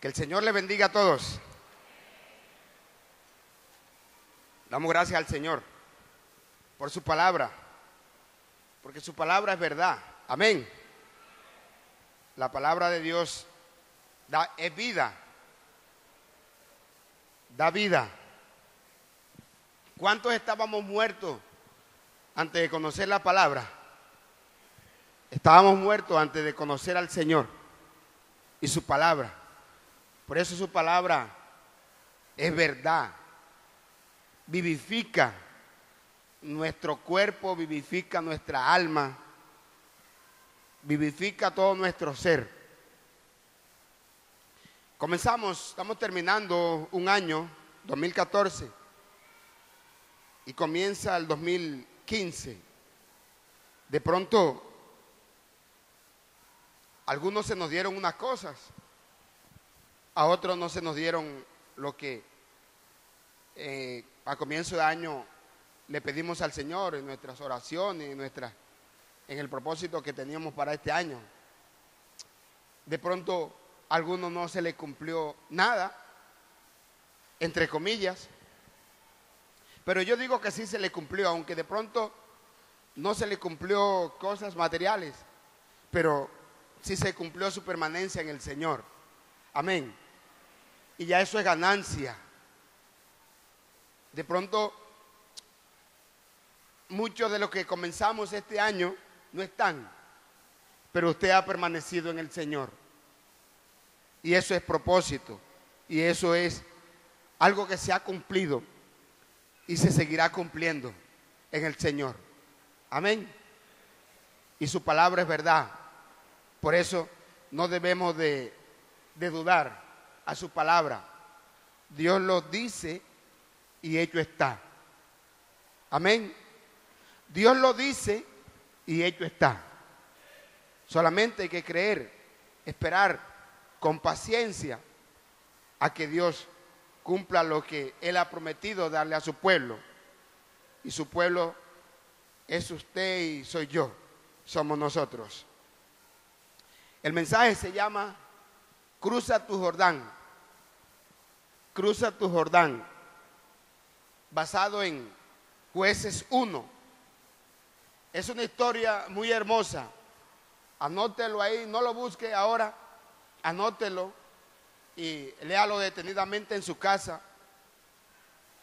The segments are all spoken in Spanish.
Que el Señor le bendiga a todos. Damos gracias al Señor por su palabra, porque su palabra es verdad. Amén. La palabra de Dios es vida, da vida. ¿Cuántos estábamos muertos antes de conocer la palabra? Estábamos muertos antes de conocer al Señor y su palabra. Por eso su palabra es verdad. Vivifica nuestro cuerpo, vivifica nuestra alma, vivifica todo nuestro ser. Estamos terminando un año, 2014, y comienza el 2015. De pronto, algunos se nos dieron unas cosas, a otros no se nos dieron lo que a comienzo de año le pedimos al Señor en nuestras oraciones, en el propósito que teníamos para este año. De pronto a algunos no se le cumplió nada, entre comillas, pero yo digo que sí se le cumplió, aunque de pronto no se le cumplió cosas materiales, pero sí se cumplió su permanencia en el Señor. Amén. Y ya eso es ganancia. De pronto, muchos de los que comenzamos este año no están, pero usted ha permanecido en el Señor. Y eso es propósito, y eso es algo que se ha cumplido y se seguirá cumpliendo en el Señor. Amén. Y su palabra es verdad. Por eso no debemos de dudar a su palabra. Dios lo dice y hecho está. Amén. Dios lo dice y hecho está. Solamente hay que creer, esperar con paciencia a que Dios cumpla lo que Él ha prometido darle a su pueblo. Y su pueblo es usted y soy yo, somos nosotros. El mensaje se llama Cruza tu Jordán. Cruza tu Jordán. Basado en Jueces 1. Es una historia muy hermosa. Anótelo ahí, no lo busque ahora, anótelo y léalo detenidamente en su casa.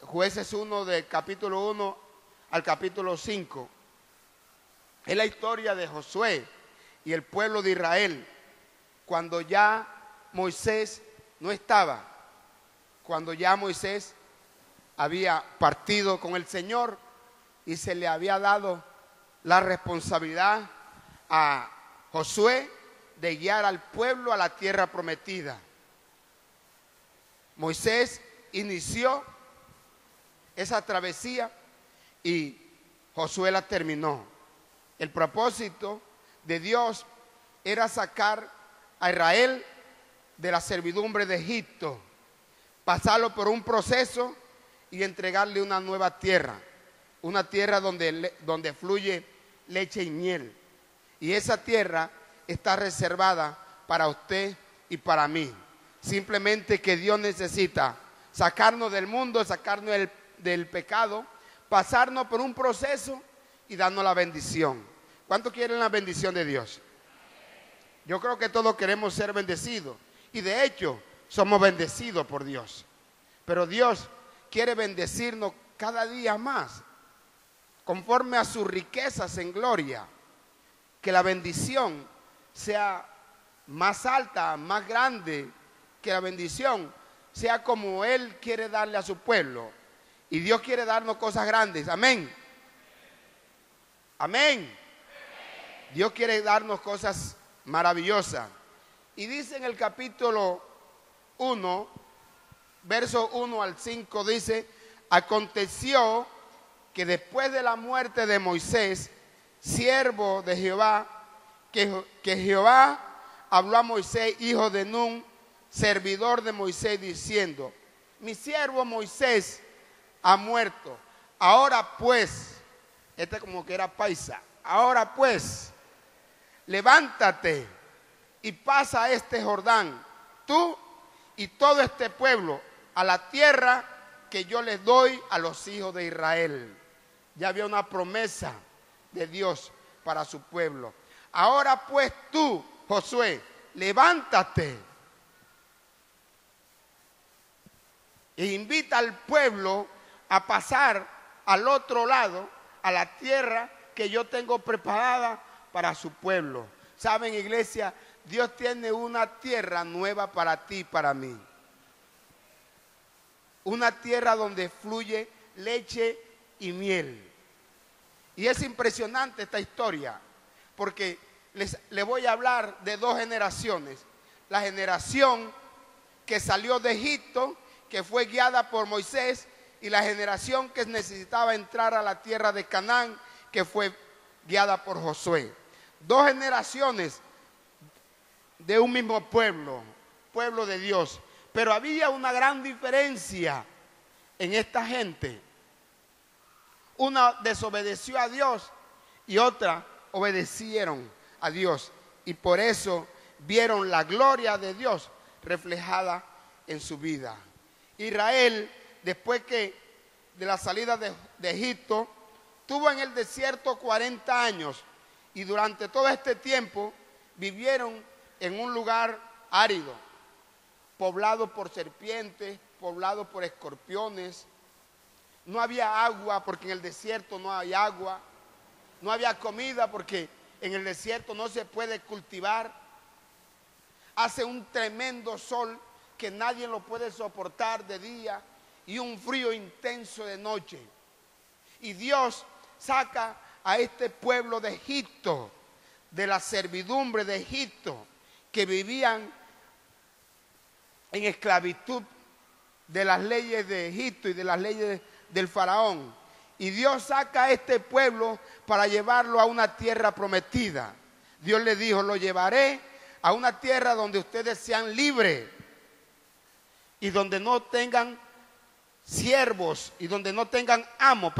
Jueces 1 del capítulo 1 al capítulo 5. Es la historia de Josué y el pueblo de Israel cuando ya Moisés no estaba, cuando ya Moisés había partido con el Señor y se le había dado la responsabilidad a Josué de guiar al pueblo a la tierra prometida. Moisés inició esa travesía y Josué la terminó. El propósito de Dios era sacar a Israel de la servidumbre de Egipto, pasarlo por un proceso y entregarle una nueva tierra, una tierra donde fluye leche y miel. Y esa tierra está reservada para usted y para mí. Simplemente que Dios necesita sacarnos del mundo, sacarnos del pecado, pasarnos por un proceso y darnos la bendición. ¿Cuántos quieren la bendición de Dios? Yo creo que todos queremos ser bendecidos. Y de hecho, somos bendecidos por Dios. Pero Dios quiere bendecirnos cada día más, conforme a sus riquezas en gloria. Que la bendición sea más alta, más grande, que la bendición sea como Él quiere darle a su pueblo. Y Dios quiere darnos cosas grandes. Amén. Amén. Dios quiere darnos cosas maravillosas. Y dice en el capítulo 1, verso 1 al 5, dice: aconteció que después de la muerte de Moisés, siervo de Jehová, que Jehová habló a Moisés, hijo de Nun, servidor de Moisés, diciendo: mi siervo Moisés ha muerto. Ahora pues, este como que era paisa, ahora pues, levántate y pasa este Jordán, tú y todo este pueblo a la tierra que yo les doy a los hijos de Israel. Ya había una promesa de Dios para su pueblo. Ahora pues tú, Josué, levántate e invita al pueblo a pasar al otro lado, a la tierra que yo tengo preparada para su pueblo. Saben, iglesia, Dios tiene una tierra nueva para ti y para mí. Una tierra donde fluye leche y miel. Y es impresionante esta historia, porque les voy a hablar de dos generaciones. La generación que salió de Egipto, que fue guiada por Moisés, y la generación que necesitaba entrar a la tierra de Canaán, que fue guiada por Josué. Dos generaciones de un mismo pueblo, pueblo de Dios. Pero había una gran diferencia en esta gente. Una desobedeció a Dios y otra obedecieron a Dios. Y por eso vieron la gloria de Dios reflejada en su vida. Israel, después que de la salida de Egipto, tuvo en el desierto 40 años. Y durante todo este tiempo vivieron en un lugar árido, poblado por serpientes, poblado por escorpiones. No había agua porque en el desierto no hay agua. No había comida porque en el desierto no se puede cultivar. Hace un tremendo sol que nadie lo puede soportar de día y un frío intenso de noche. Y Dios saca a este pueblo de Egipto, de la servidumbre de Egipto, que vivían en esclavitud de las leyes de Egipto y de las leyes del faraón. Y Dios saca a este pueblo para llevarlo a una tierra prometida. Dios le dijo: lo llevaré a una tierra donde ustedes sean libres y donde no tengan siervos y donde no tengan amo,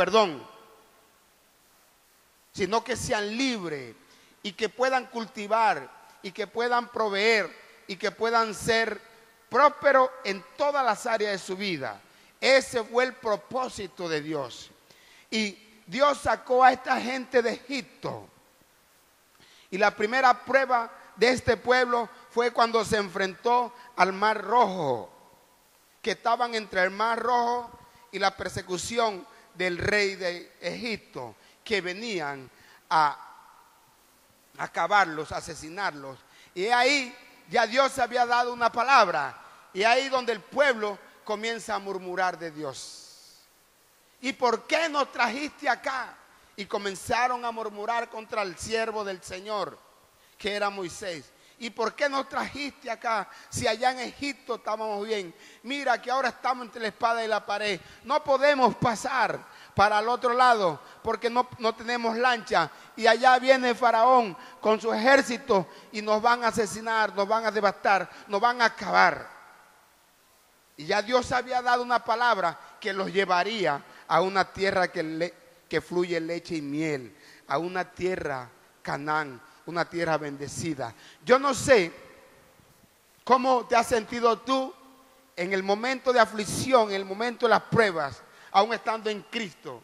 sino que sean libres y que puedan cultivar y que puedan proveer y que puedan ser prósperos en todas las áreas de su vida. Ese fue el propósito de Dios. Y Dios sacó a esta gente de Egipto. Y la primera prueba de este pueblo fue cuando se enfrentó al Mar Rojo, que estaban entre el Mar Rojo y la persecución del rey de Egipto, que venían a acabarlos, a asesinarlos. Y ahí ya Dios había dado una palabra, y ahí donde el pueblo comienza a murmurar de Dios. ¿Y por qué nos trajiste acá? Y comenzaron a murmurar contra el siervo del Señor, que era Moisés. ¿Y por qué nos trajiste acá? Si allá en Egipto estábamos bien. Mira que ahora estamos entre la espada y la pared. No podemos pasar para el otro lado porque no tenemos lancha. Y allá viene el faraón con su ejército y nos van a asesinar, nos van a devastar, nos van a acabar. Y ya Dios había dado una palabra que los llevaría a una tierra que fluye leche y miel, a una tierra Canaán, una tierra bendecida. Yo no sé cómo te has sentido tú en el momento de aflicción, en el momento de las pruebas, aún estando en Cristo.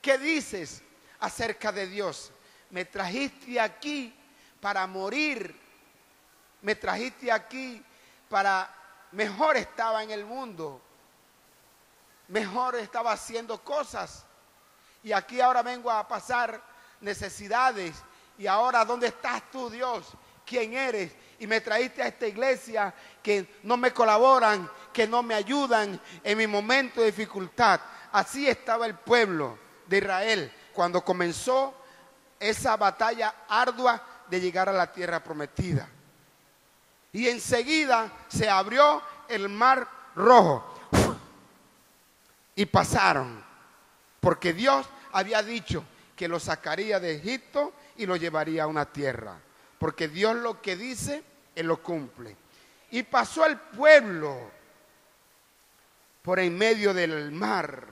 ¿Qué dices acerca de Dios? Me trajiste aquí para morir, me trajiste aquí para... Mejor estaba en el mundo, mejor estaba haciendo cosas, y aquí ahora vengo a pasar necesidades. Y ahora, ¿dónde estás tú, Dios? ¿Quién eres? Y me traíste a esta iglesia que no me colaboran, que no me ayudan en mi momento de dificultad. Así estaba el pueblo de Israel cuando comenzó esa batalla ardua de llegar a la tierra prometida. Y enseguida se abrió el Mar Rojo y pasaron, porque Dios había dicho que los sacaría de Egipto y los llevaría a una tierra, porque Dios lo que dice, Él lo cumple. Y pasó el pueblo por en medio del mar,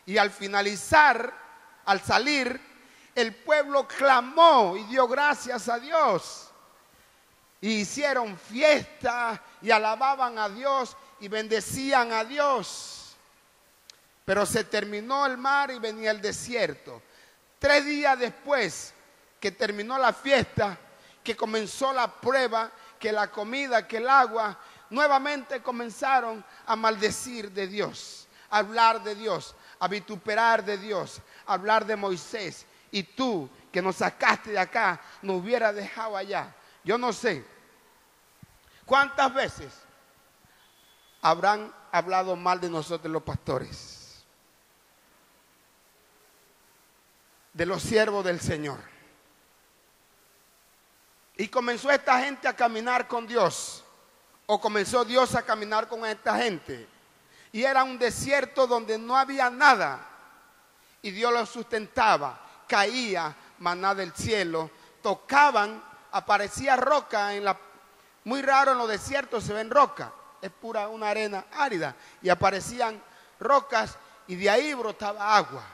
y al finalizar, al salir, el pueblo clamó y dio gracias a Dios. Y hicieron fiesta y alababan a Dios y bendecían a Dios. Pero se terminó el mar y venía el desierto. 3 días después que terminó la fiesta, que comenzó la prueba, que la comida, que el agua, nuevamente comenzaron a maldecir de Dios, a hablar de Dios, a vituperar de Dios, a hablar de Moisés. Y tú, que nos sacaste de acá, nos hubiera dejado allá. Yo no sé cuántas veces habrán hablado mal de nosotros los pastores, de los siervos del Señor. Y comenzó esta gente a caminar con Dios, o comenzó Dios a caminar con esta gente. Y era un desierto donde no había nada, y Dios los sustentaba. Caía maná del cielo, tocaban, aparecía roca en la... Muy raro en los desiertos se ven roca, es pura una arena árida, y aparecían rocas y de ahí brotaba agua.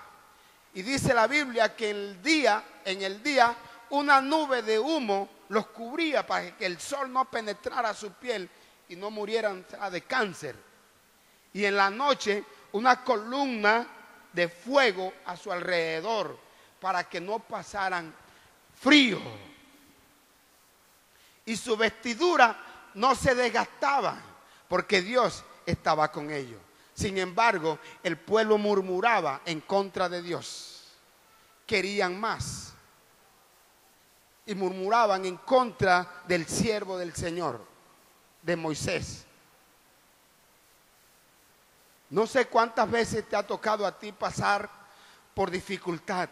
Y dice la Biblia que en el día una nube de humo los cubría para que el sol no penetrara su piel y no murieran de cáncer. Y en la noche una columna de fuego a su alrededor para que no pasaran frío. Y su vestidura no se desgastaba porque Dios estaba con ellos. Sin embargo, el pueblo murmuraba en contra de Dios. Querían más. Y murmuraban en contra del siervo del Señor, de Moisés. No sé cuántas veces te ha tocado a ti pasar por dificultad.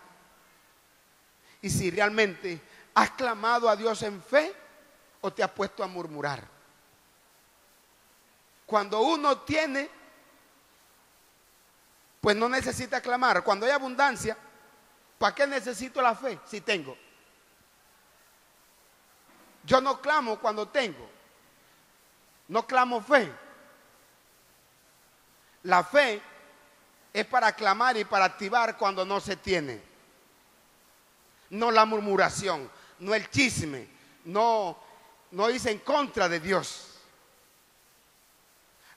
Y si realmente has clamado a Dios en fe o te has puesto a murmurar. Cuando uno tiene, pues no necesita clamar. Cuando hay abundancia, ¿para qué necesito la fe si tengo? Yo no clamo cuando tengo. No clamo fe. La fe es para clamar y para activar cuando no se tiene. No la murmuración, no el chisme, no irse en contra de Dios.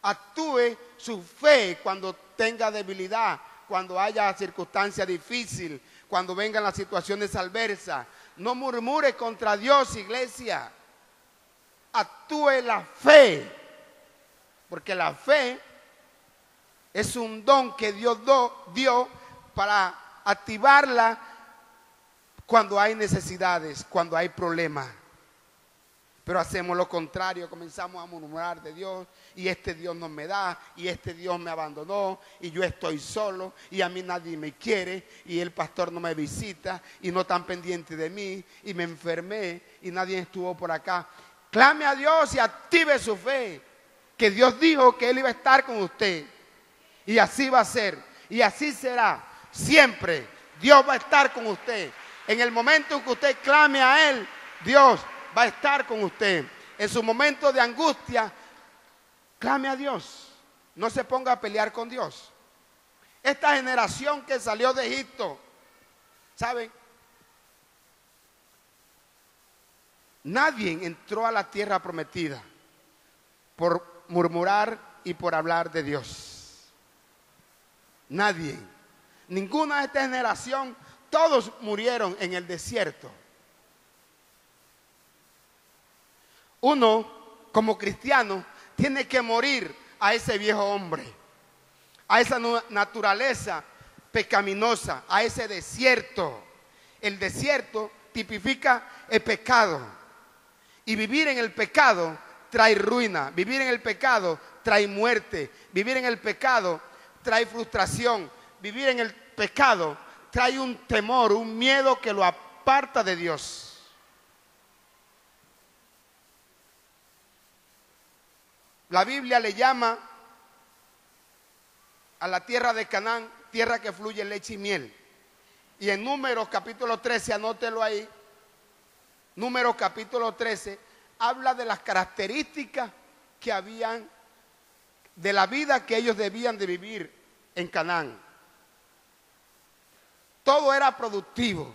Actúe su fe cuando tenga debilidad, cuando haya circunstancia difícil, cuando vengan las situaciones adversas. No murmure contra Dios, iglesia. Actúe la fe, porque la fe es un don que Dios dio para activarla cuando hay necesidades, cuando hay problemas. Pero hacemos lo contrario, comenzamos a murmurar de Dios, y este Dios no me da, y este Dios me abandonó, y yo estoy solo, y a mí nadie me quiere, y el pastor no me visita, y no están pendientes de mí, y me enfermé, y nadie estuvo por acá. Clame a Dios y active su fe, que Dios dijo que Él iba a estar con usted, y así va a ser, y así será, siempre Dios va a estar con usted. En el momento en que usted clame a Él, Dios va a estar con usted. En su momento de angustia, clame a Dios. No se ponga a pelear con Dios. Esta generación que salió de Egipto, ¿saben? Nadie entró a la tierra prometida por murmurar y por hablar de Dios. Nadie. Ninguna de esta generación, todos murieron en el desierto. Uno, como cristiano, tiene que morir a ese viejo hombre, a esa naturaleza pecaminosa, a ese desierto. El desierto tipifica el pecado. Y vivir en el pecado trae ruina. Vivir en el pecado trae muerte. Vivir en el pecado trae frustración. Vivir en el pecado trae un temor, un miedo que lo aparta de Dios. La Biblia le llama a la tierra de Canaán, tierra que fluye leche y miel. Y en Números capítulo 13, anótelo ahí, Números capítulo 13, habla de las características que habían, de la vida que ellos debían de vivir en Canaán. Todo era productivo.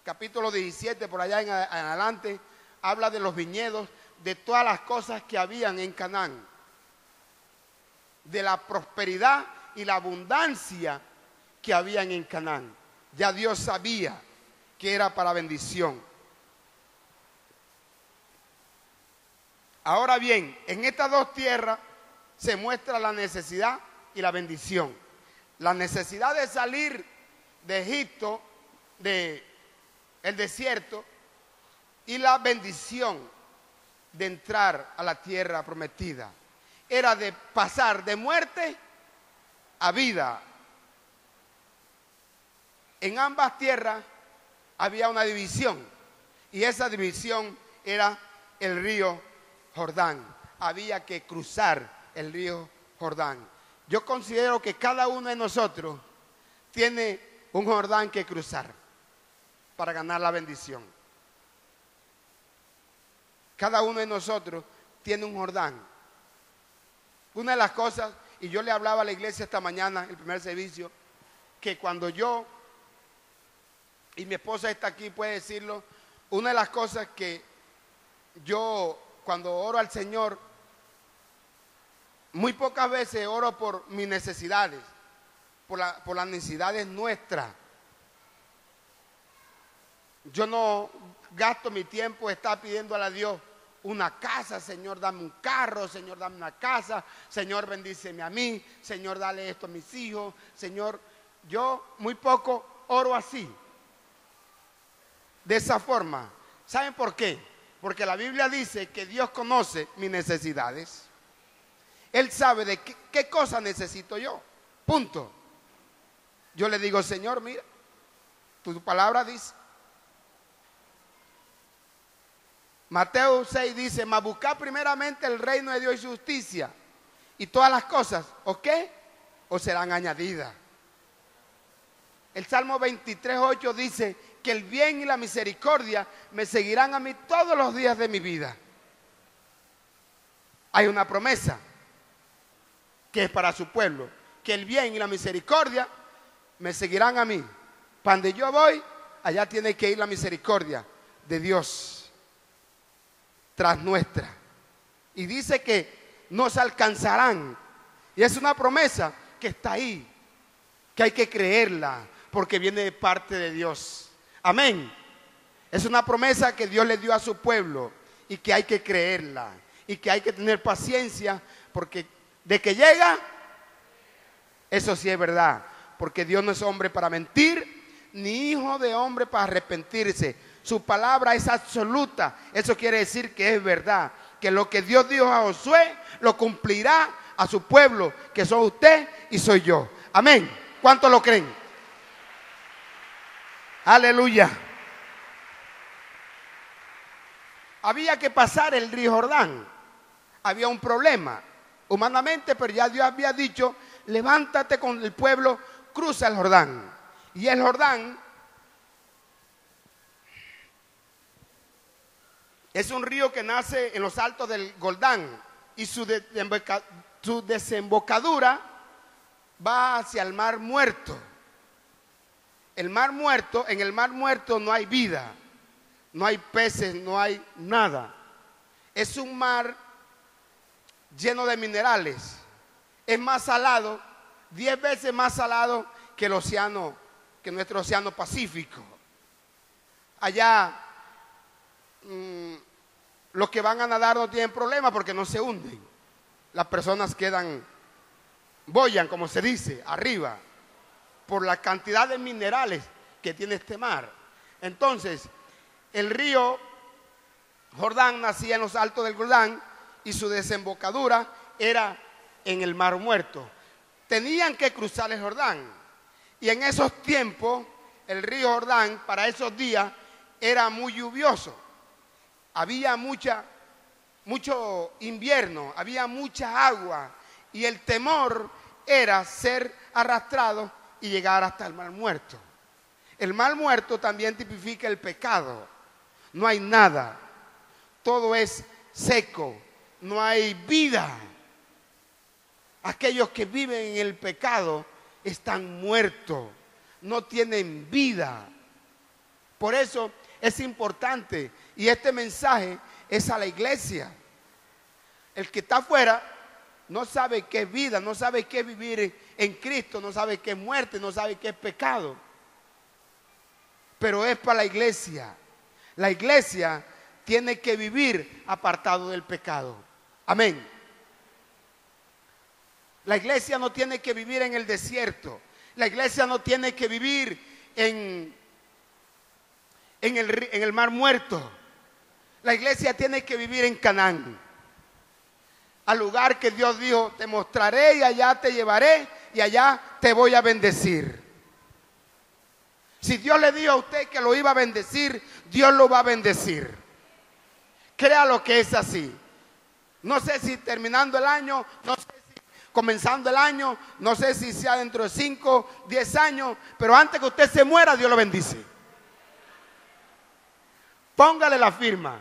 Capítulo 17, por allá en adelante, habla de los viñedos, de todas las cosas que habían en Canaán, de la prosperidad y la abundancia que habían en Canaán. Ya Dios sabía que era para bendición. Ahora bien, en estas dos tierras se muestra la necesidad y la bendición. La necesidad de salir de Egipto, del desierto, y la bendición de entrar a la tierra prometida. Era de pasar de muerte a vida. En ambas tierras había una división, y esa división era el río Jordán. Había que cruzar el río Jordán. Yo considero que cada uno de nosotros tiene un Jordán que cruzar para ganar la bendición. Cada uno de nosotros tiene un Jordán. Una de las cosas, y yo le hablaba a la iglesia esta mañana, el primer servicio, que cuando yo, y mi esposa está aquí, puede decirlo, una de las cosas que yo, cuando oro al Señor, muy pocas veces oro por mis necesidades, por las necesidades nuestras. Yo no gasto mi tiempo estar pidiendo a Dios una casa. Señor, dame un carro. Señor, dame una casa. Señor, bendíceme a mí. Señor, dale esto a mis hijos. Señor, yo muy poco oro así, de esa forma. ¿Saben por qué? Porque la Biblia dice que Dios conoce mis necesidades. Él sabe de qué cosa necesito yo. Punto. Yo le digo, Señor, mira, tu palabra dice. Mateo 6 dice, mas buscad primeramente el reino de Dios y su justicia, y todas las cosas, ¿o qué? Os serán añadidas. El Salmo 23:8 dice que el bien y la misericordia me seguirán a mí todos los días de mi vida. Hay una promesa que es para su pueblo, que el bien y la misericordia me seguirán a mí. Para donde yo voy, allá tiene que ir la misericordia de Dios tras nuestra. Y dice que nos alcanzarán. Y es una promesa que está ahí, que hay que creerla, porque viene de parte de Dios. Amén. Es una promesa que Dios le dio a su pueblo y que hay que creerla y que hay que tener paciencia, porque de que llega, eso sí es verdad, porque Dios no es hombre para mentir, ni hijo de hombre para arrepentirse. Su palabra es absoluta. Eso quiere decir que es verdad, que lo que Dios dijo a Josué lo cumplirá a su pueblo, que son usted y soy yo. Amén. ¿Cuántos lo creen? Aleluya. Había que pasar el río Jordán. Había un problema humanamente, pero ya Dios había dicho, levántate con el pueblo, cruza el Jordán. Y el Jordán es un río que nace en los altos del Jordán, y su desembocadura va hacia el Mar Muerto. El Mar Muerto, en el Mar Muerto no hay vida, no hay peces, no hay nada. Es un mar lleno de minerales. Es más salado, 10 veces más salado que el océano, que nuestro océano Pacífico. Allá los que van a nadar no tienen problema porque no se hunden. Las personas quedan, boyan, como se dice, arriba, por la cantidad de minerales que tiene este mar. Entonces, el río Jordán nacía en los altos del Jordán y su desembocadura era en el Mar Muerto. Tenían que cruzar el Jordán. Y en esos tiempos, el río Jordán, para esos días, era muy lluvioso. Había mucho invierno, había mucha agua. Y el temor era ser arrastrado y llegar hasta el Mar Muerto. El Mar Muerto también tipifica el pecado. No hay nada. Todo es seco. No hay vida. Aquellos que viven en el pecado están muertos. No tienen vida. Por eso es importante y este mensaje es a la iglesia. El que está afuera no sabe qué es vida, no sabe qué es vivir en Cristo, no sabe qué es muerte, no sabe qué es pecado. Pero es para la iglesia. La iglesia tiene que vivir apartado del pecado. Amén. La iglesia no tiene que vivir en el desierto. La iglesia no tiene que vivir en el mar muerto. La iglesia tiene que vivir en Canaán, al lugar que Dios dijo: te mostraré y allá te llevaré y allá te voy a bendecir. Si Dios le dijo a usted que lo iba a bendecir, Dios lo va a bendecir. Créalo que es así. No sé si terminando el año, no sé si comenzando el año, no sé si sea dentro de 5, 10 años, pero antes que usted se muera, Dios lo bendice. Póngale la firma.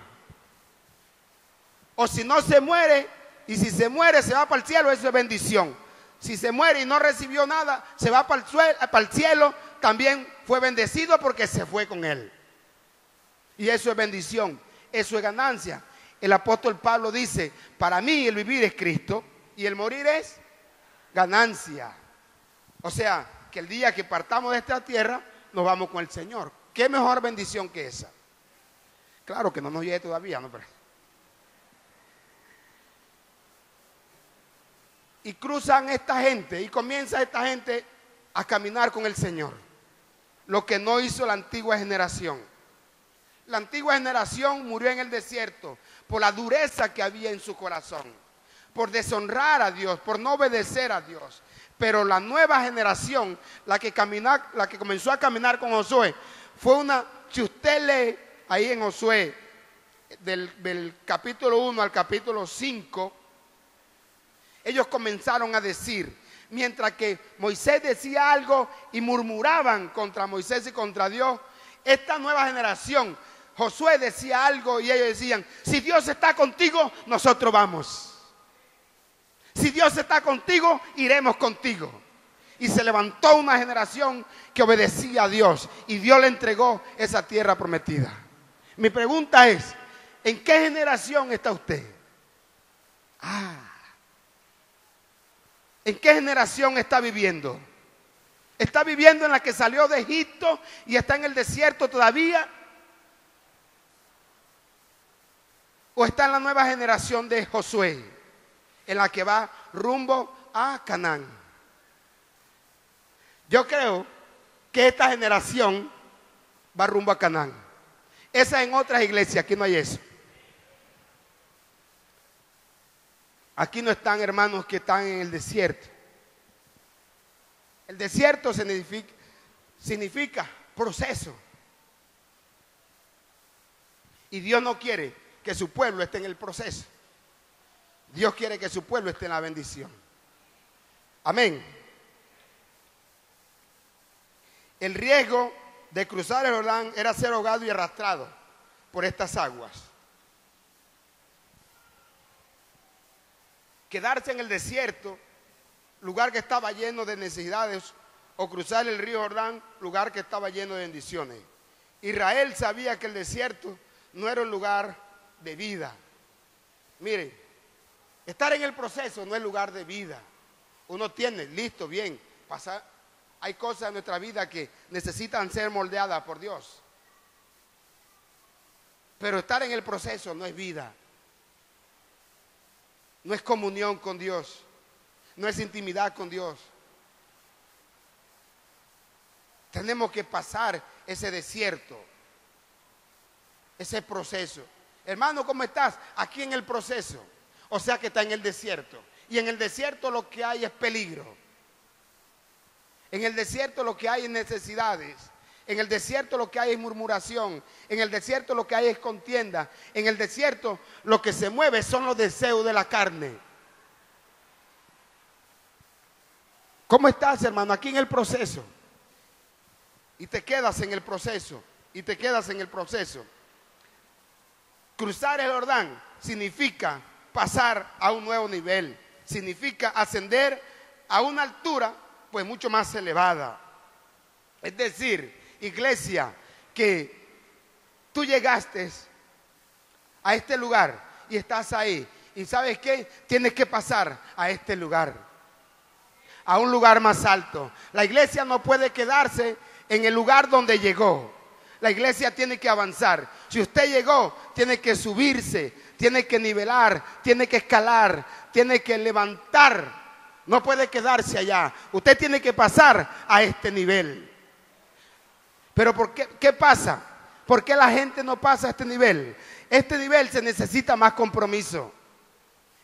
O si no se muere, y si se muere se va para el cielo, eso es bendición. Si se muere y no recibió nada, se va para el cielo, también fue bendecido porque se fue con él. Y eso es bendición, eso es ganancia. El apóstol Pablo dice: para mí el vivir es Cristo y el morir es ganancia. O sea, que el día que partamos de esta tierra, nos vamos con el Señor. ¿Qué mejor bendición que esa? Claro que no nos llegue todavía, ¿no? Pero... y cruzan esta gente y comienza esta gente a caminar con el Señor, lo que no hizo la antigua generación. La antigua generación murió en el desierto por la dureza que había en su corazón, por deshonrar a Dios, por no obedecer a Dios. Pero la nueva generación, la que comenzó a caminar con Josué, fue una, si usted lee ahí en Josué, del capítulo 1 al capítulo 5, ellos comenzaron a decir, mientras que Moisés decía algo y murmuraban contra Moisés y contra Dios, esta nueva generación, Josué decía algo y ellos decían: si Dios está contigo, nosotros vamos. Si Dios está contigo, iremos contigo. Y se levantó una generación que obedecía a Dios y Dios le entregó esa tierra prometida. Mi pregunta es: ¿en qué generación está usted? ¿En qué generación está viviendo? ¿Está viviendo en la que salió de Egipto y está en el desierto todavía? ¿O está en la nueva generación de Josué, en la que va rumbo a Canaán? Yo creo que esta generación va rumbo a Canaán. Esa en otras iglesias, aquí no hay eso. Aquí no están hermanos que están en el desierto. El desierto significa proceso. Y Dios no quiere que su pueblo esté en el proceso. Dios quiere que su pueblo esté en la bendición. Amén. El riesgo de cruzar el Jordán era ser ahogado y arrastrado por estas aguas. Quedarse en el desierto, lugar que estaba lleno de necesidades, o cruzar el río Jordán, lugar que estaba lleno de bendiciones. Israel sabía que el desierto no era un lugar de vida. Mire, estar en el proceso no es lugar de vida. Uno tiene, listo, bien, hay cosas en nuestra vida que necesitan ser moldeadas por Dios. Pero estar en el proceso no es vida. No es comunión con Dios. No es intimidad con Dios. Tenemos que pasar ese desierto, ese proceso. Hermano, ¿cómo estás? Aquí en el proceso. O sea que está en el desierto. Y en el desierto lo que hay es peligro. En el desierto lo que hay es necesidades. En el desierto lo que hay es murmuración. En el desierto lo que hay es contienda. En el desierto lo que se mueve son los deseos de la carne. ¿Cómo estás, hermano? Aquí en el proceso. Y te quedas en el proceso. Y te quedas en el proceso. Cruzar el Jordán significa pasar a un nuevo nivel. Significa ascender a una altura pues mucho más elevada. Es decir, iglesia, que Tú llegaste a este lugar y estás ahí. ¿Y sabes qué? Tienes que pasar a este lugar, a un lugar más alto. La iglesia no puede quedarse en el lugar donde llegó. La iglesia tiene que avanzar. Si usted llegó, tiene que subirse, tiene que nivelar, tiene que escalar, tiene que levantar. No puede quedarse allá. Usted tiene que pasar a este nivel. Pero ¿por qué? ¿Qué pasa? ¿Por qué la gente no pasa a este nivel? Este nivel se necesita más compromiso.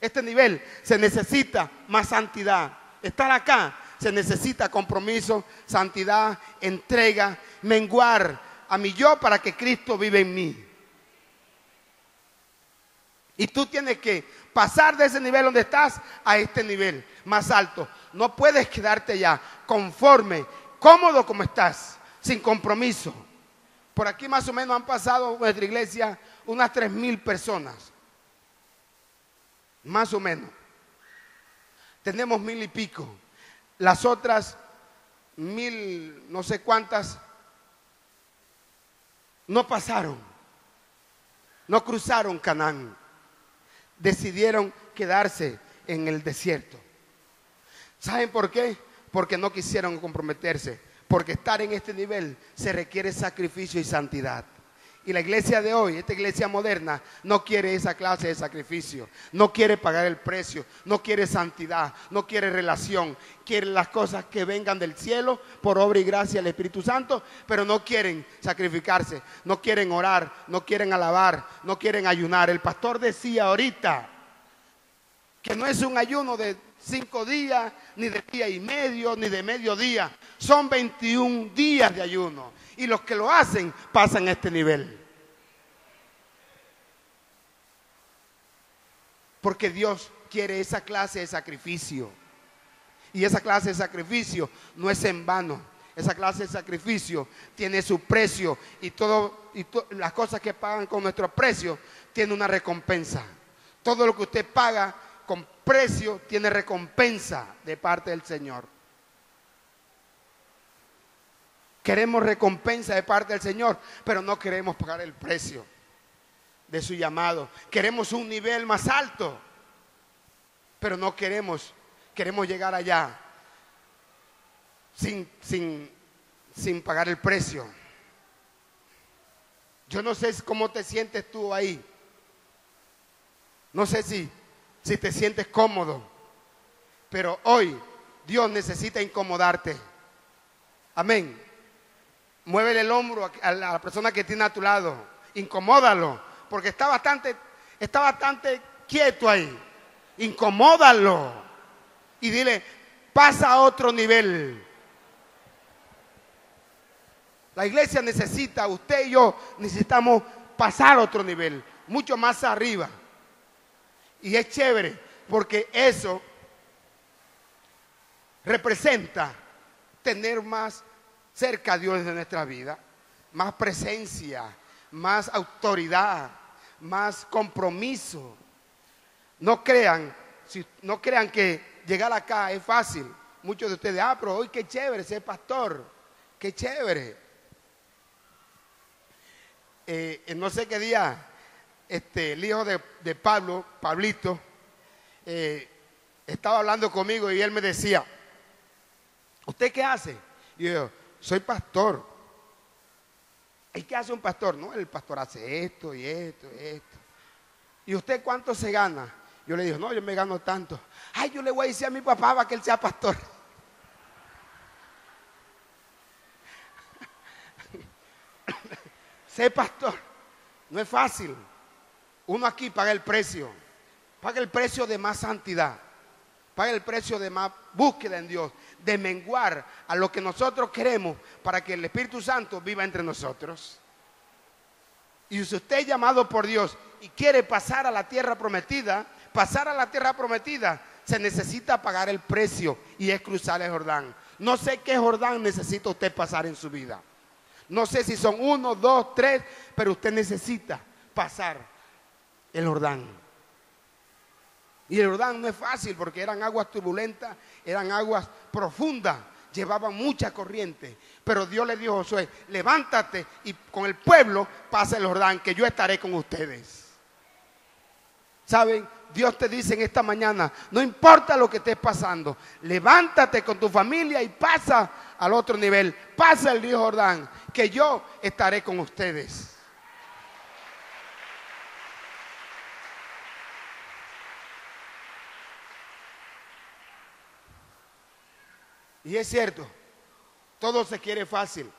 Este nivel se necesita más santidad. Estar acá se necesita compromiso, santidad, entrega, menguar a mi yo para que Cristo vive en mí. Y tú tienes que pasar de ese nivel donde estás a este nivel más alto. No puedes quedarte ya conforme, cómodo como estás, sin compromiso. Por aquí más o menos han pasado en nuestra iglesia unas 3,000 personas. Más o menos. Tenemos 1,000 y pico. Las otras 1,000, no sé cuántas, no pasaron. No cruzaron Canaán. Decidieron quedarse en el desierto. ¿Saben por qué? Porque no quisieron comprometerse. Porque estar en este nivel se requiere sacrificio y santidad. Y la iglesia de hoy, esta iglesia moderna, no quiere esa clase de sacrificio. No quiere pagar el precio. No quiere santidad. No quiere relación. Quiere las cosas que vengan del cielo por obra y gracia del Espíritu Santo. Pero no quieren sacrificarse. No quieren orar. No quieren alabar. No quieren ayunar. El pastor decía ahorita que no es un ayuno de 5 días, ni de día y medio, ni de mediodía. Son 21 días de ayuno. Y los que lo hacen pasan a este nivel. Porque Dios quiere esa clase de sacrificio. Y esa clase de sacrificio no es en vano. Esa clase de sacrificio tiene su precio. Y las cosas que pagan con nuestro precio tienen una recompensa. Todo lo que usted paga con precio tiene recompensa de parte del Señor. Queremos recompensa de parte del Señor, pero no queremos pagar el precio de su llamado. Queremos un nivel más alto, pero no queremos llegar allá sin pagar el precio. Yo no sé cómo te sientes tú ahí. No sé si te sientes cómodo, pero hoy Dios necesita incomodarte. Amén. Muévele el hombro a la persona que tiene a tu lado. Incomódalo, porque está bastante quieto ahí. Incomódalo y dile, pasa a otro nivel. La iglesia necesita, usted y yo necesitamos pasar a otro nivel, mucho más arriba. Y es chévere, porque eso representa tener más cerca a Dios en nuestra vida, más presencia, más autoridad, más compromiso. No crean que llegar acá es fácil. Muchos de ustedes, pero hoy qué chévere ser pastor, qué chévere. No sé qué día, el hijo de Pablo, Pablito, estaba hablando conmigo y él me decía, ¿usted qué hace? Y yo, soy pastor. ¿Y qué hace un pastor? No, el pastor hace esto y esto y esto. ¿Y usted cuánto se gana? Yo le digo, no, yo me gano tanto. Ay, yo le voy a decir a mi papá para que él sea pastor. Ser pastor no es fácil. Uno aquí paga el precio de más santidad, paga el precio de más búsqueda en Dios, de menguar a lo que nosotros queremos para que el Espíritu Santo viva entre nosotros. Y si usted es llamado por Dios y quiere pasar a la tierra prometida, se necesita pagar el precio y es cruzar el Jordán. No sé qué Jordán necesita usted pasar en su vida. No sé si son 1, 2, 3, pero usted necesita pasar el Jordán. Y el Jordán no es fácil porque eran aguas turbulentas, eran aguas profundas, llevaban mucha corriente, pero Dios le dijo a Josué: levántate y con el pueblo pasa el Jordán, que yo estaré con ustedes. ¿Saben? Dios te dice en esta mañana: no importa lo que estés pasando, levántate con tu familia y pasa al otro nivel, pasa el río Jordán, que yo estaré con ustedes. Y es cierto, todo se quiere fácil,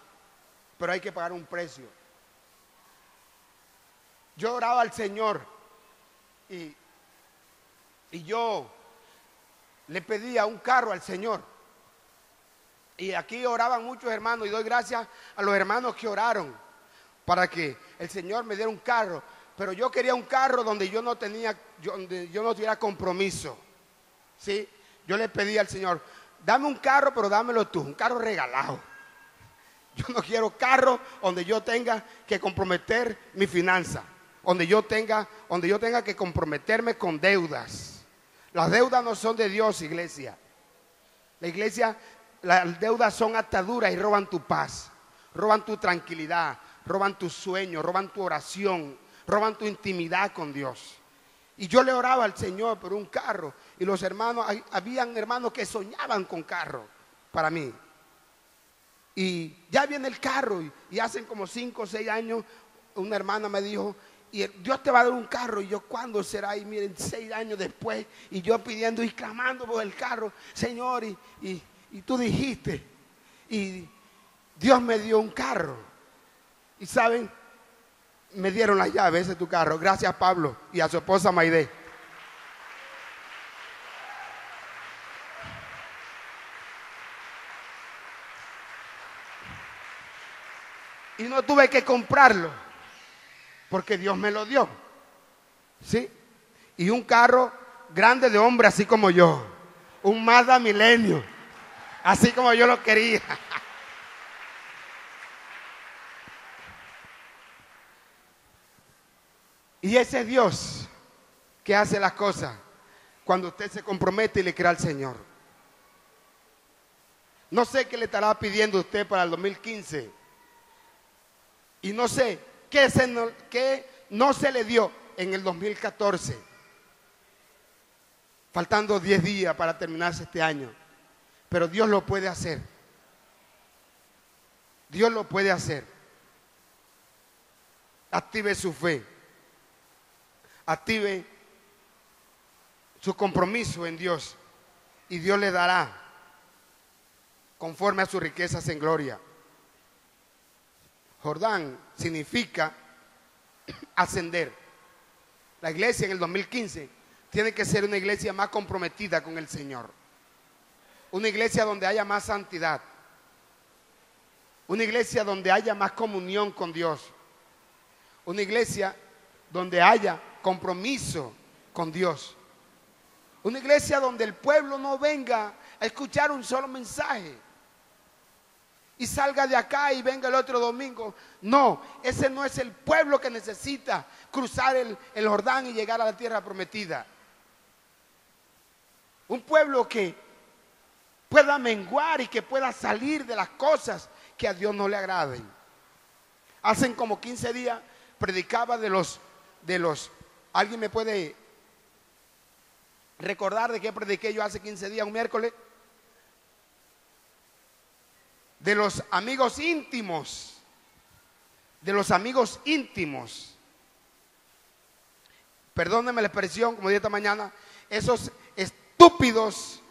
pero hay que pagar un precio. Yo oraba al Señor y yo le pedía un carro al Señor. Y aquí oraban muchos hermanos, y doy gracias a los hermanos que oraron para que el Señor me diera un carro. Pero yo quería un carro donde yo no tuviera compromiso, ¿sí? Yo le pedí al Señor: dame un carro, pero dámelo tú, un carro regalado. Yo no quiero carro donde yo tenga que comprometer mi finanza, donde yo tenga que comprometerme con deudas. Las deudas no son de Dios, iglesia. Las deudas son ataduras y roban tu paz, roban tu tranquilidad, roban tu sueño, roban tu oración, roban tu intimidad con Dios. Y yo le oraba al Señor por un carro, y los hermanos, habían hermanos que soñaban con carro para mí. Y ya viene el carro, y hacen como 5 o 6 años, una hermana me dijo: y Dios te va a dar un carro. Y yo: ¿cuándo será? Y miren, 6 años después, y yo pidiendo y clamando por el carro: Señor, y tú dijiste, y Dios me dio un carro. Y saben, me dieron las llaves de tu carro. Gracias, Pablo, y a su esposa Maide. Y no tuve que comprarlo, porque Dios me lo dio, ¿sí? Y un carro grande de hombre, así como yo, un Mazda Milenio, así como yo lo quería. Y ese es Dios que hace las cosas cuando usted se compromete y le cree al Señor. No sé qué le estará pidiendo usted para el 2015. Y no sé qué no se le dio en el 2014. Faltando 10 días para terminarse este año. Pero Dios lo puede hacer. Dios lo puede hacer. Active su fe. Active su compromiso en Dios. Y Dios le dará conforme a sus riquezas en gloria. Jordán significa ascender. La iglesia en el 2015 tiene que ser una iglesia más comprometida con el Señor. Una iglesia donde haya más santidad. Una iglesia donde haya más comunión con Dios. Una iglesia donde haya compromiso con Dios. Una iglesia donde el pueblo no venga a escuchar un solo mensaje y salga de acá y venga el otro domingo. No, ese no es el pueblo que necesita cruzar el Jordán y llegar a la tierra prometida. Un pueblo que pueda menguar y que pueda salir de las cosas que a Dios no le agraden. Hace como 15 días predicaba de los ¿alguien me puede recordar de qué prediqué yo hace 15 días, un miércoles? De los amigos íntimos. De los amigos íntimos. Perdónenme la expresión, como dije esta mañana, esos estúpidos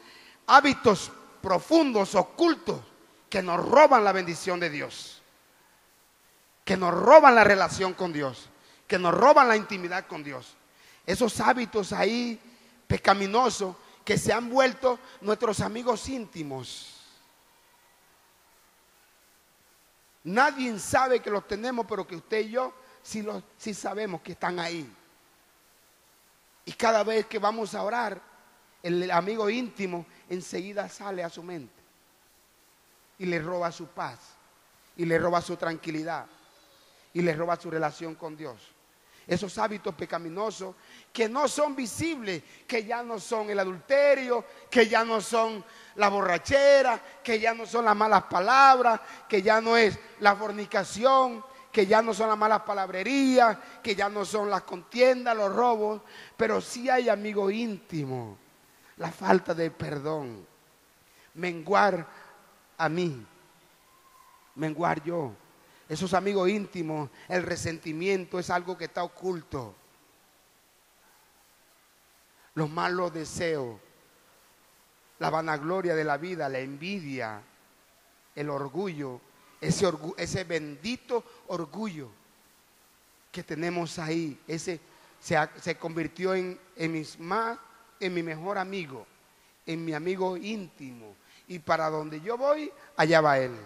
hábitos profundos, ocultos, que nos roban la bendición de Dios, que nos roban la relación con Dios, que nos roban la intimidad con Dios. Esos hábitos ahí pecaminosos que se han vuelto nuestros amigos íntimos. Nadie sabe que los tenemos, pero que usted y yo sí sabemos que están ahí. Y cada vez que vamos a orar, el amigo íntimo enseguida sale a su mente y le roba su paz, y le roba su tranquilidad, y le roba su relación con Dios. esos hábitos pecaminosos que no son visibles, que ya no son el adulterio, que ya no son la borrachera, que ya no son las malas palabras, que ya no es la fornicación, que ya no son las malas palabrerías, que ya no son las contiendas, los robos, pero sí hay, amigo íntimo, la falta de perdón, menguar a mí, menguar yo. Esos amigos íntimos, el resentimiento es algo que está oculto. Los malos deseos, la vanagloria de la vida, la envidia, el orgullo, ese bendito orgullo que tenemos ahí, ese se convirtió en mi mejor amigo, en mi amigo íntimo. Y para donde yo voy, allá va él.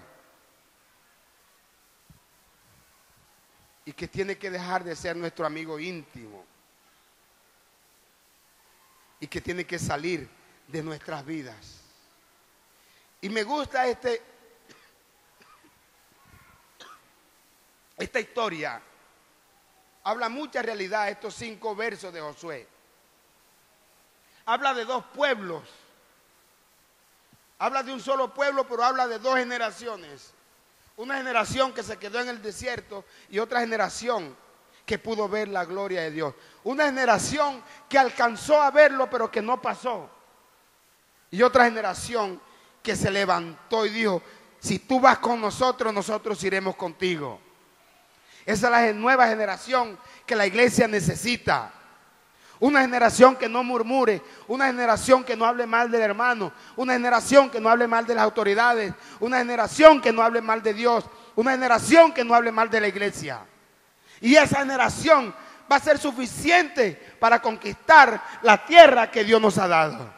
Y que tiene que dejar de ser nuestro amigo íntimo. Y que tiene que salir de nuestras vidas. Y me gusta esta historia. Habla mucha realidad estos 5 versos de Josué. Habla de 2 pueblos. Habla de un solo pueblo, pero habla de 2 generaciones. Una generación que se quedó en el desierto y otra generación que pudo ver la gloria de Dios. Una generación que alcanzó a verlo pero que no pasó. Y otra generación que se levantó y dijo, si tú vas con nosotros, nosotros iremos contigo. Esa es la nueva generación que la iglesia necesita. Una generación que no murmure, una generación que no hable mal del hermano, una generación que no hable mal de las autoridades, una generación que no hable mal de Dios, una generación que no hable mal de la iglesia. Y esa generación va a ser suficiente para conquistar la tierra que Dios nos ha dado.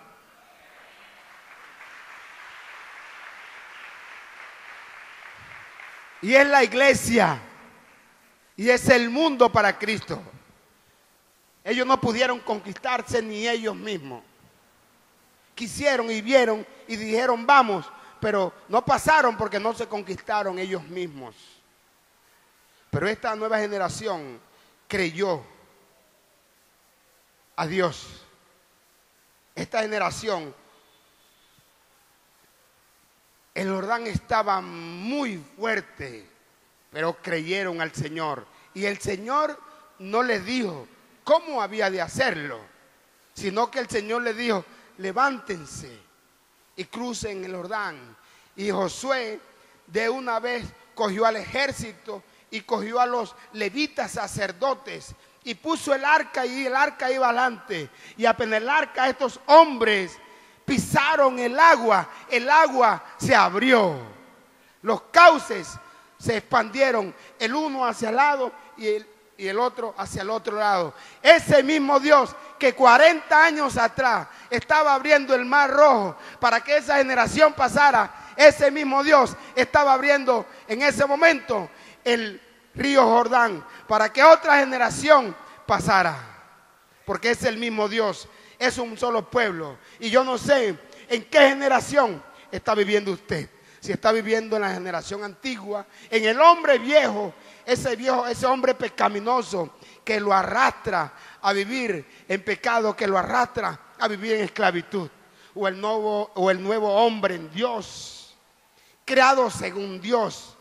Y es la iglesia, y es el mundo para Cristo. Ellos no pudieron conquistarse ni ellos mismos. Quisieron y vieron y dijeron vamos, pero no pasaron porque no se conquistaron ellos mismos. Pero esta nueva generación creyó a Dios. Esta generación, el Jordán estaba muy fuerte, pero creyeron al Señor. Y el Señor no les dijo cómo había de hacerlo, sino que el Señor les dijo, levántense y crucen el Jordán. Y Josué de una vez cogió al ejército y cogió a los levitas sacerdotes y puso el arca y el arca iba adelante. Y apenas el arca, estos hombres pisaron el agua se abrió. Los cauces se expandieron, el uno hacia el lado y el otro hacia el otro lado. Ese mismo Dios que 40 años atrás estaba abriendo el mar rojo para que esa generación pasara, ese mismo Dios estaba abriendo en ese momento el río Jordán para que otra generación pasara, porque es el mismo Dios, es un solo pueblo. Y yo no sé en qué generación está viviendo usted. Si está viviendo en la generación antigua, en el hombre viejo, ese hombre pecaminoso que lo arrastra a vivir en pecado, que lo arrastra a vivir en esclavitud, o el nuevo hombre en Dios, creado según Dios,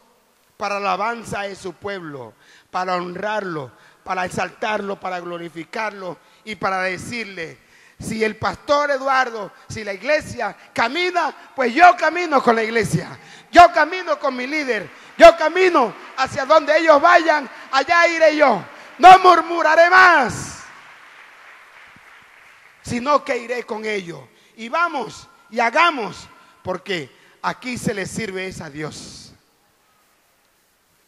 para la alabanza de su pueblo, para honrarlo, para exaltarlo, para glorificarlo y para decirle, si el pastor Eduardo, si la iglesia camina, pues yo camino con la iglesia. Yo camino con mi líder. Yo camino hacia donde ellos vayan, allá iré yo. No murmuraré más, sino que iré con ellos. Y vamos y hagamos, porque aquí se le sirve es a Dios.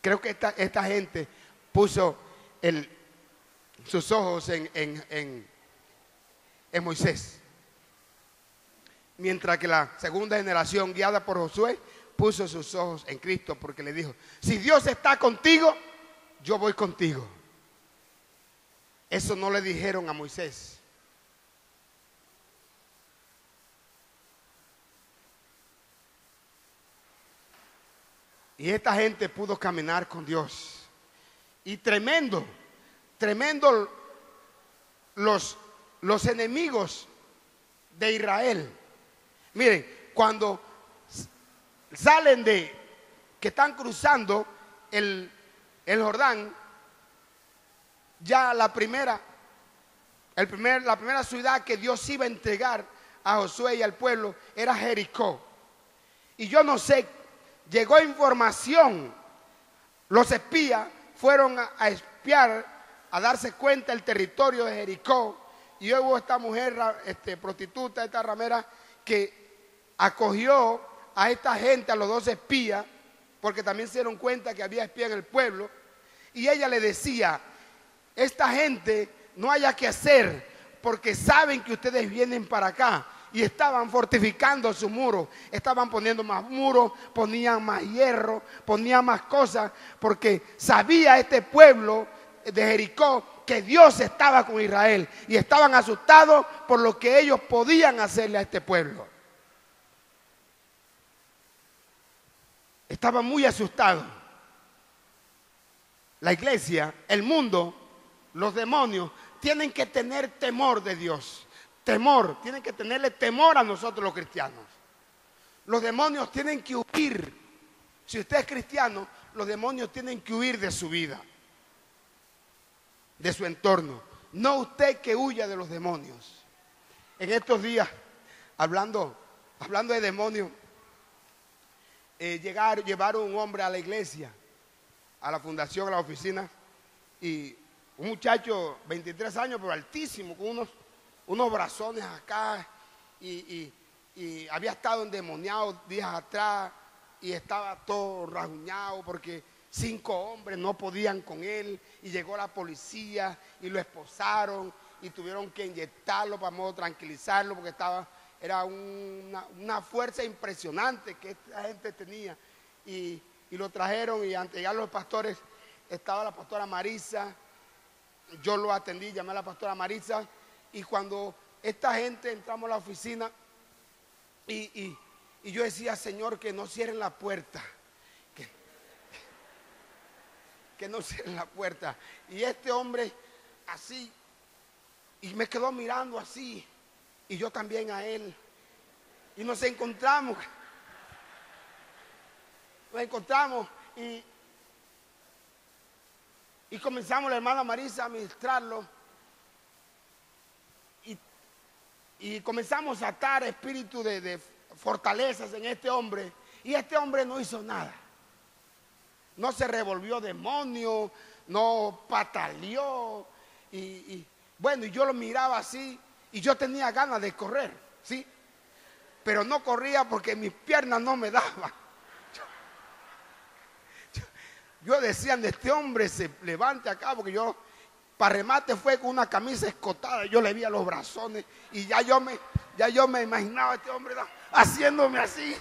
Creo que esta gente puso sus ojos en Moisés, mientras que la segunda generación, guiada por Josué, puso sus ojos en Cristo, porque le dijo, si Dios está contigo, yo voy contigo. Eso no le dijeron a Moisés. Y esta gente pudo caminar con Dios. Y tremendo, tremendo los enemigos de Israel. Miren, cuando salen que están cruzando el Jordán, ya la primera ciudad que Dios iba a entregar a Josué y al pueblo era Jericó. Y yo no sé, llegó información, los espías fueron a espiar, a darse cuenta del territorio de Jericó, y hubo esta mujer prostituta, esta ramera, que acogió a esta gente, a los dos espías, porque también se dieron cuenta que había espías en el pueblo, y ella le decía: esta gente no haya que hacer, porque saben que ustedes vienen para acá. Y estaban fortificando su muro, estaban poniendo más muros, ponían más hierro, ponían más cosas, porque sabía este pueblo de Jericó que Dios estaba con Israel, y estaban asustados por lo que ellos podían hacerle a este pueblo. Estaban muy asustados. La iglesia, el mundo, los demonios tienen que tener temor de Dios. Temor, tienen que tenerle temor a nosotros los cristianos. Los demonios tienen que huir. Si usted es cristiano, los demonios tienen que huir de su vida, de su entorno. No usted que huya de los demonios. En estos días, hablando de demonios, llevaron un hombre a la iglesia, a la fundación, a la oficina, y un muchacho, 23 años, pero altísimo, con unos brazones acá, y había estado endemoniado días atrás, y estaba todo rasguñado porque 5 hombres no podían con él, y llegó la policía y lo esposaron y tuvieron que inyectarlo para modo tranquilizarlo, porque era una fuerza impresionante que esta gente tenía, y lo trajeron, y ante llegar los pastores estaba la pastora Marisa. Yo lo atendí, llamé a la pastora Marisa, y cuando esta gente entramos a la oficina, y yo decía: Señor, que no cierren la puerta, que no cierren la puerta. Y este hombre así, y me quedó mirando así, y yo también a él, y nos encontramos, y comenzamos la hermana Marisa a ministrarlo, y comenzamos a atar espíritu de fortalezas en este hombre, y este hombre no hizo nada. No se revolvió demonio, no pataleó, y bueno, y yo lo miraba así, y yo tenía ganas de correr, ¿sí? Pero no corría porque mis piernas no me daban. Yo decía: de este hombre se levante acá, porque yo, para remate, fue con una camisa escotada, yo le vi a los brazones, y ya yo me imaginaba a este hombre haciéndome así,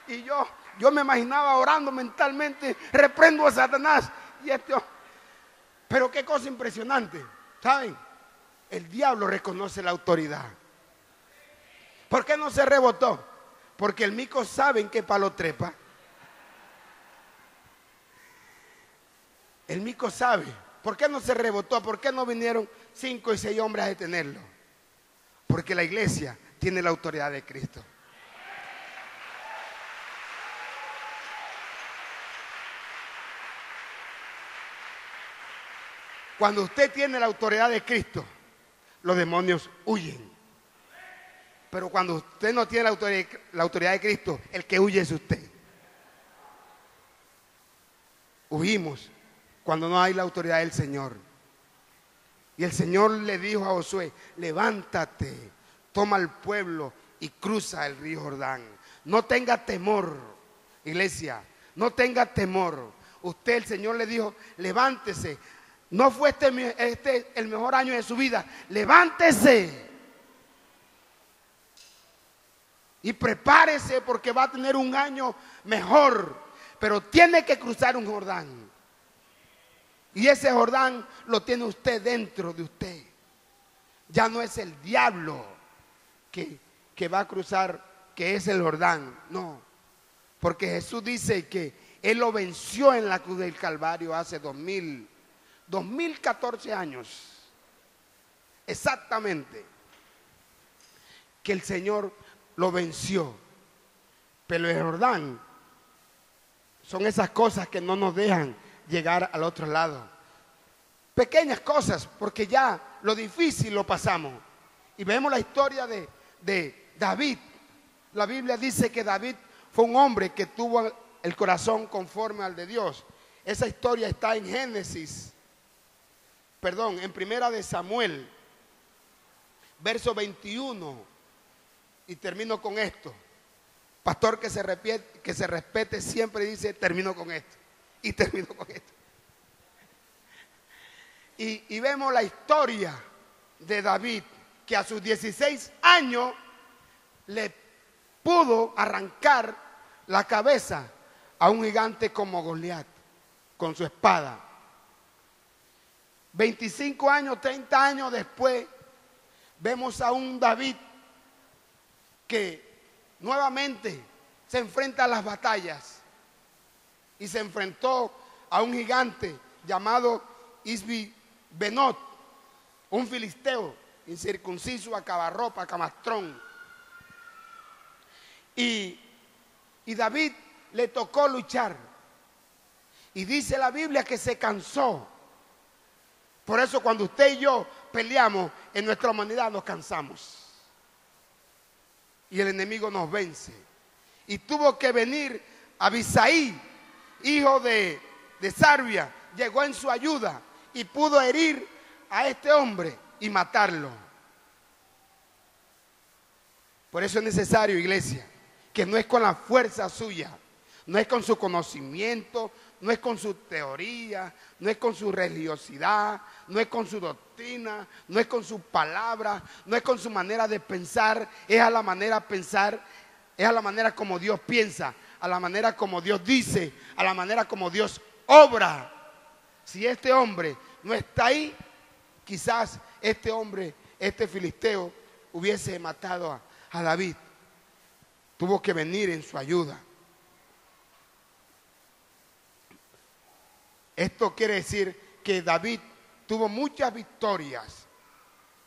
y yo me imaginaba orando mentalmente: reprendo a Satanás. Pero qué cosa impresionante, ¿saben? El diablo reconoce la autoridad. ¿Por qué no se rebotó? Porque el mico sabe en qué palo trepa. El mico sabe. ¿Por qué no se rebotó? ¿Por qué no vinieron 5 y 6 hombres a detenerlo? Porque la iglesia tiene la autoridad de Cristo. Cuando usted tiene la autoridad de Cristo, los demonios huyen. Pero cuando usted no tiene la autoridad de Cristo, el que huye es usted. Huimos cuando no hay la autoridad del Señor. Y el Señor le dijo a Josué: levántate, toma al pueblo y cruza el río Jordán. No tenga temor, iglesia, no tenga temor. Usted, el Señor le dijo: levántese. No fue este el mejor año de su vida. Levántese y prepárese, porque va a tener un año mejor. Pero tiene que cruzar un Jordán. Y ese Jordán lo tiene usted dentro de usted. Ya no es el diablo que va a cruzar, que es el Jordán. No, porque Jesús dice que Él lo venció en la cruz del Calvario hace 2000 2014 años exactamente que el Señor lo venció. Pero el Jordán son esas cosas que no nos dejan llegar al otro lado. Pequeñas cosas, porque ya lo difícil lo pasamos. Y vemos la historia de David. La Biblia dice que David fue un hombre que tuvo el corazón conforme al de Dios. Esa historia está en en Primera de Samuel, verso 21. Y termino con esto. Pastor que se respete siempre dice, termino con esto. Y termino con esto. Y vemos la historia de David, que a sus 16 años le pudo arrancar la cabeza a un gigante como Goliat con su espada. 25 años, 30 años después, vemos a un David que nuevamente se enfrenta a las batallas y se enfrentó a un gigante llamado Isbi-Benot, un filisteo incircunciso, acabarropa, camastrón. Y David le tocó luchar. Y dice la Biblia que se cansó. Por eso cuando usted y yo peleamos en nuestra humanidad nos cansamos. Y el enemigo nos vence. Y tuvo que venir Abisaí, hijo de Sarbia, llegó en su ayuda y pudo herir a este hombre y matarlo. Por eso es necesario, iglesia, que no es con la fuerza suya, no es con su conocimiento, no es con su teoría, no es con su religiosidad, no es con su doctrina, no es con sus palabras, no es con su manera de pensar, es a la manera de pensar, es a la manera como Dios piensa, a la manera como Dios dice, a la manera como Dios obra. Si este hombre no está ahí, quizás este hombre, este filisteo, hubiese matado a David. Tuvo que venir en su ayuda. Esto quiere decir que David tuvo muchas victorias.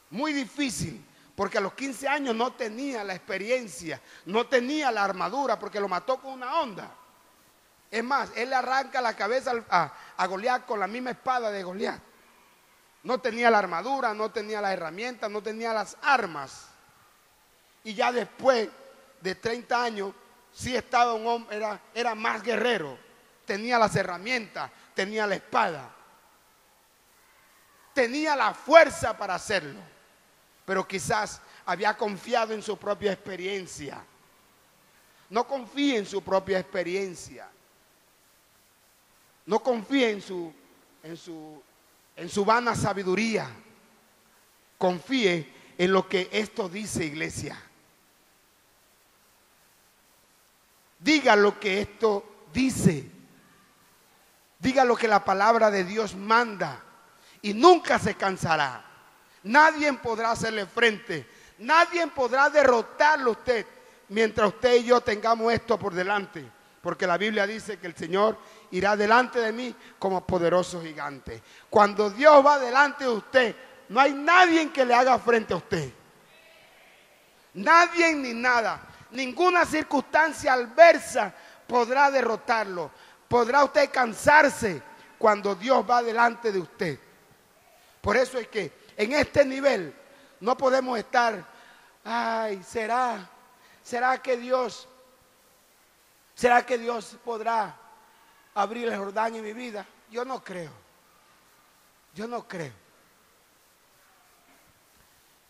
Muy difícil, porque a los 15 años no tenía la experiencia, no tenía la armadura, porque lo mató con una honda. Es más, él le arranca la cabeza a Goliat con la misma espada de Goliat. No tenía la armadura, no tenía las herramientas, no tenía las armas. Y ya después de 30 años, sí estaba un hombre, era más guerrero. Tenía las herramientas, tenía la espada. Tenía la fuerza para hacerlo. Pero quizás había confiado en su propia experiencia. No confíe en su propia experiencia. No confíe en su vana sabiduría. Confíe en lo que esto dice, iglesia. Diga lo que esto dice. Diga lo que la palabra de Dios manda. Y nunca se cansará. Nadie podrá hacerle frente. Nadie podrá derrotarlo a usted mientras usted y yo tengamos esto por delante. Porque la Biblia dice que el Señor irá delante de mí como poderoso gigante. Cuando Dios va delante de usted, no hay nadie que le haga frente a usted. Nadie ni nada. Ninguna circunstancia adversa podrá derrotarlo. Podrá usted cansarse cuando Dios va delante de usted. Por eso es que en este nivel no podemos estar, ay, ¿será que Dios podrá abrir el Jordán en mi vida? Yo no creo.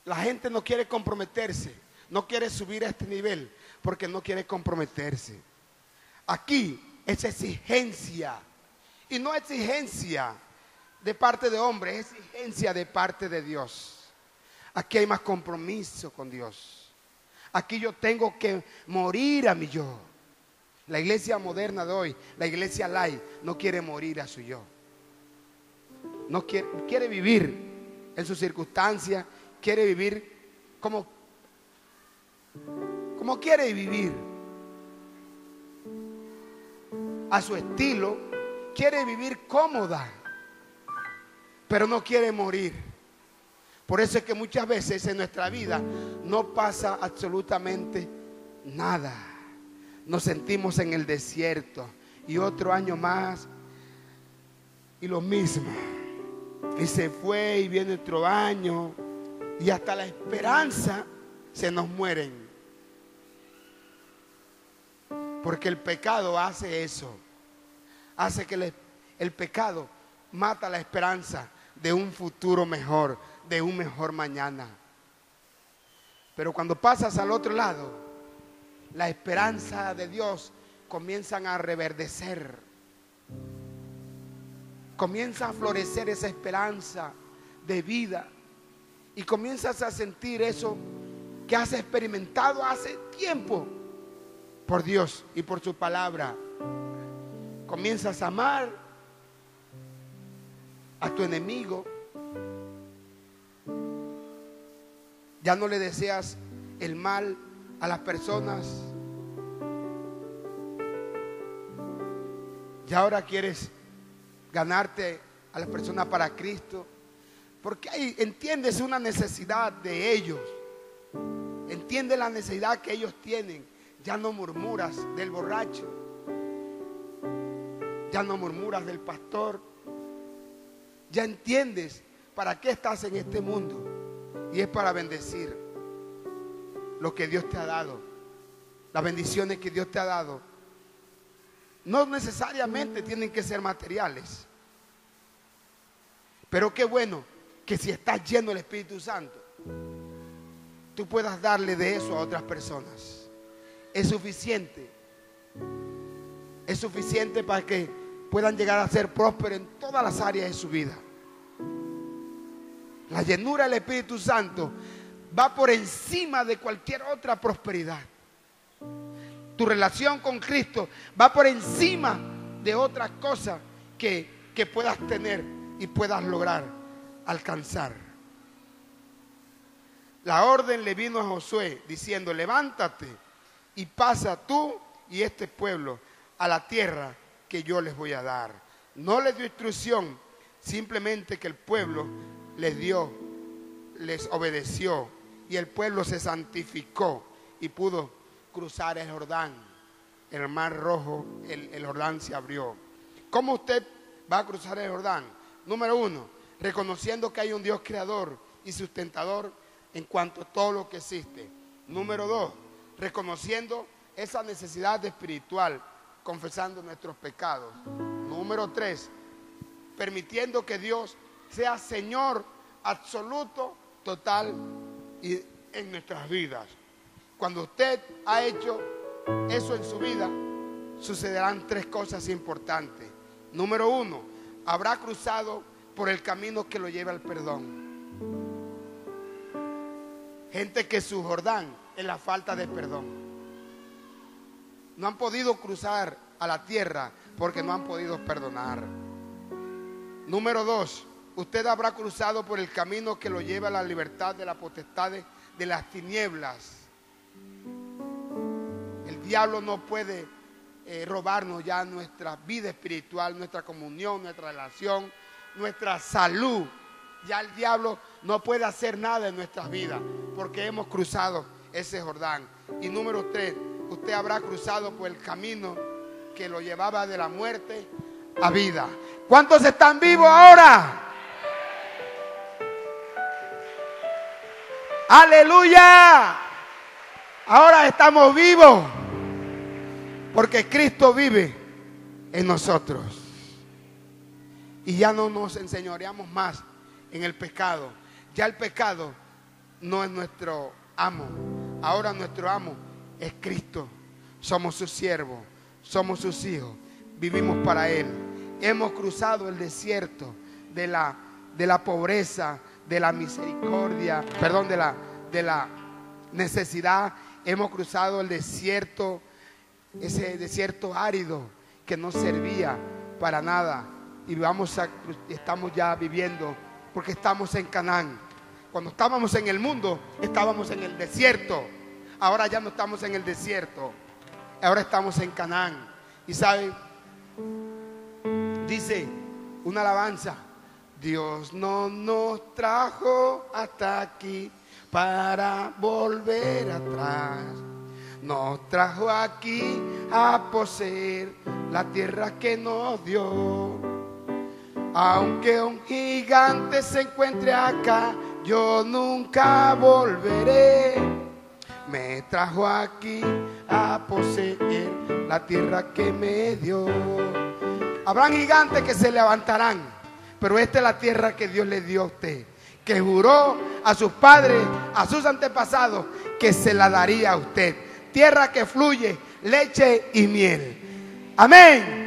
La gente no quiere comprometerse, no quiere subir a este nivel porque no quiere comprometerse. Aquí es exigencia, y no exigencia de parte de hombre, es exigencia de parte de Dios. Aquí hay más compromiso con Dios. Aquí yo tengo que morir a mi yo. La iglesia moderna de hoy, la iglesia light, no quiere morir a su yo. No quiere vivir en sus circunstancias, quiere vivir como quiere vivir, a su estilo, quiere vivir cómoda. pero no quiere morir. Por eso es que muchas veces en nuestra vida no pasa absolutamente nada. Nos sentimos en el desierto y otro año más y lo mismo. Y se fue y viene otro año y hasta la esperanza se nos mueren. Porque el pecado hace eso. Hace que el pecado mata la esperanza de un futuro mejor, de un mejor mañana. Pero cuando pasas al otro lado, la esperanza de Dios comienzan a reverdecer. Comienza a florecer esa esperanza de vida. Y comienzas a sentir eso que has experimentado hace tiempo por Dios y por su palabra. Comienzas a amar a tu enemigo. Ya no le deseas el mal a las personas. Ya ahora quieres ganarte a las personas para Cristo. Porque entiendes una necesidad de ellos. Entiendes la necesidad que ellos tienen. Ya no murmuras del borracho. Ya no murmuras del pastor. Ya entiendes para qué estás en este mundo. Y es para bendecir lo que Dios te ha dado. Las bendiciones que Dios te ha dado no necesariamente tienen que ser materiales. Pero qué bueno que si estás lleno del Espíritu Santo, tú puedas darle de eso a otras personas. Es suficiente. Es suficiente para que puedan llegar a ser prósperos en todas las áreas de su vida. La llenura del Espíritu Santo va por encima de cualquier otra prosperidad. Tu relación con Cristo va por encima de otra cosa que puedas tener y puedas lograr alcanzar. La orden le vino a Josué diciendo: levántate y pasa tú y este pueblo a la tierra que yo les voy a dar. No les dio instrucción, simplemente que el pueblo les obedeció y el pueblo se santificó y pudo cruzar el Jordán. El mar rojo, el Jordán se abrió. ¿Cómo usted va a cruzar el Jordán? Número 1, reconociendo que hay un Dios creador y sustentador en cuanto a todo lo que existe. Número 2, reconociendo esa necesidad espiritual, confesando nuestros pecados. Número 3, permitiendo que Dios sea Señor absoluto, total y en nuestras vidas. Cuando usted ha hecho eso en su vida, sucederán 3 cosas importantes. Número 1, habrá cruzado por el camino que lo lleva al perdón. Gente que su Jordán es la falta de perdón. No han podido cruzar a la tierra porque no han podido perdonar. Número 2, usted habrá cruzado por el camino que lo lleva a la libertad de la potestad de las tinieblas. El diablo no puede robarnos ya nuestra vida espiritual, nuestra comunión, nuestra relación, nuestra salud. Ya el diablo no puede hacer nada en nuestras vidas porque hemos cruzado ese Jordán. Y número 3, usted habrá cruzado por el camino que lo llevaba de la muerte a vida. ¿Cuántos están vivos ahora? ¡Aleluya! Ahora estamos vivos porque Cristo vive en nosotros. Y ya no nos enseñoreamos más en el pecado. Ya el pecado no es nuestro amo. Ahora nuestro amo es Cristo. Somos sus siervos, somos sus hijos, vivimos para Él. Hemos cruzado el desierto de la pobreza, de la misericordia, perdón, de la necesidad. Hemos cruzado el desierto, ese desierto árido que no servía para nada. Y estamos ya viviendo porque estamos en Canaán. Cuando estábamos en el mundo, estábamos en el desierto. Ahora ya no estamos en el desierto. Ahora estamos en Canaán. Y saben, dice una alabanza: Dios no nos trajo hasta aquí para volver atrás. Nos trajo aquí a poseer la tierra que nos dio. Aunque un gigante se encuentre acá, yo nunca volveré. Me trajo aquí a poseer la tierra que me dio. Habrán gigantes que se levantarán, pero esta es la tierra que Dios le dio a usted, que juró a sus padres, a sus antepasados, que se la daría a usted. Tierra que fluye leche y miel. Amén.